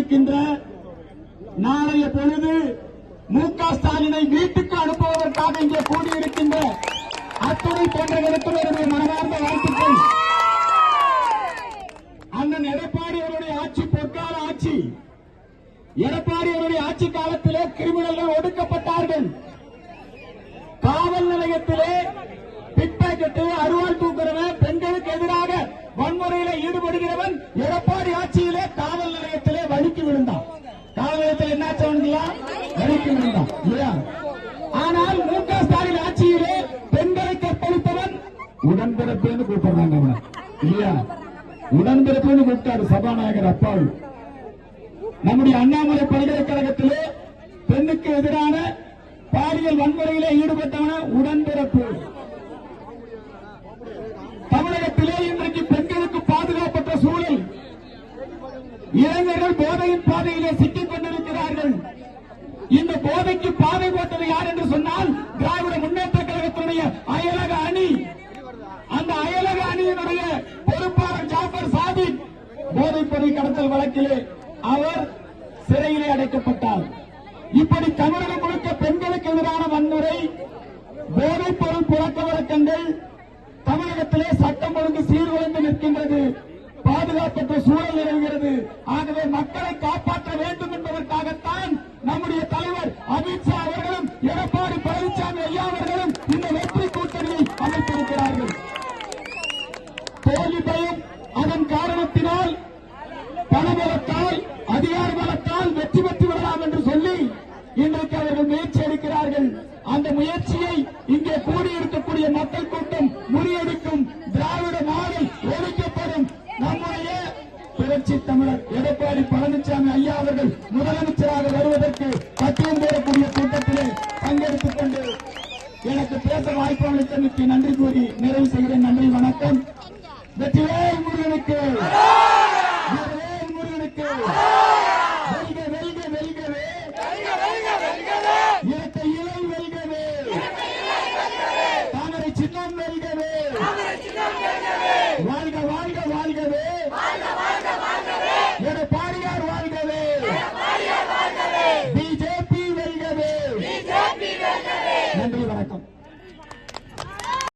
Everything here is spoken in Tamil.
இருக்கின்ற நாளைய பொழுது மு.க. ஸ்டாலினை வீட்டுக்கு அனுப்புவதற்காக இங்கே கூடியிருக்கின்ற அத்துணை தொண்டர்களுக்கு என்னுடைய மனமார்ந்த வாழ்த்துக்கள். அண்ணன் எடப்பாடி அவருடைய ஆட்சி பொற்கால ஆட்சி. எடப்பாடி அவருடைய ஆட்சி காலத்திலே கிரிமினல்கள் ஒடுக்கப்பட்டார்கள். காவல் நிலையத்திலே பிக் பாக்கெட்டு, அருவாள் தூக்குறவன், பெண்களுக்கு எதிராக வன்முறையில ஈடுபடுகிறவன் எடப்பாடி ஆட்சியிலே காவல் நிலையத்திலே வழுக்கி விழுந்தான். காவல் நிலையத்தில் என்னாச்சவன்களா வழுக்கி விழுந்தான் இல்லையா? ஆனால் மு.க. ஸ்டாலின் ஆட்சியிலே பெண்களை கற்பழித்தவன் உடன்பிறப்புன்னு கூப்பிடுறாங்க அவனை இல்லையா? உடன்பிறப்புன்னு கூப்பிட்டாரு சபாநாயகர் அப்பாவு. நம்முடைய அண்ணாமலை பல்கலைக்கழகத்திலே பெண்ணுக்கு எதிரான பாலியல் வன்முறையிலே ஈடுபட்டவன உடன்பிறப்பு. தமிழகத்திலே இன்றைக்கு பெண்களுக்கு பாதுகாப்பற்ற சூழல். இளைஞர்கள் போதையின் பாதையிலே சிக்கிக் கொண்டிருக்கிறார்கள். இந்த போதைக்கு பாதை போட்டது யார் என்று சொன்னால் திராவிட முன்னேற்ற கழகத்தினுடைய அயலக அணி. அந்த அயலக அணியினுடைய பொறுப்பாளர் ஜாஃபர் சாதிக் போதைப் பொருள் கடத்தல் வழக்கிலே அவர் சிறையிலே அடைக்கப்பட்டார். இப்படி தமிழகம் முழுக்க பெண்களுக்கு எதிரான வன்முறை, போதைப் பொருள் புழக்க வழக்கங்கள், தமிழகத்திலே சட்டம் ஒழுங்கு சீர்குலைந்து நிற்கின்றது. பாதுகாப்பற்ற சூழல் நிலவுகிறது. ஆகவே மக்களை காப்பாற்ற வேண்டும் என்பதற்காகத்தான் நம்முடைய தலைவர் அமித்ஷா அவர்களும் எடப்பாடி பழனிசாமி ஐயா அவர்களும் இந்த வெற்றி கூட்டணியை அமைத்திருக்கிறார்கள். தோல்வி பயம் அதன் காரணத்தினால் பணபலத்தால் அதிகார பலத்தால் வெற்றி பெற்று விடலாம் என்று சொல்லி இன்றைக்கு அவர்கள் முயற்சி எடுக்கிறார்கள். அந்த முயற்சியை இங்கே கூடியிருக்கக்கூடிய மக்கள் கூட்டம் முறியடிக்கும். திராவிட மாடல் ஒழிக்கப்படும். நம்முடைய புரட்சி தமிழர் எடப்பாடி பழனிசாமி ஐயா அவர்கள் முதலமைச்சராக வருவதற்கு பட்டியம் போடக்கூடிய கூட்டத்திலே பங்கெடுத்துக் கொண்டு எனக்கு பேச வாய்ப்பு அளித்தமைக்கு நன்றி கூறி நிறைவு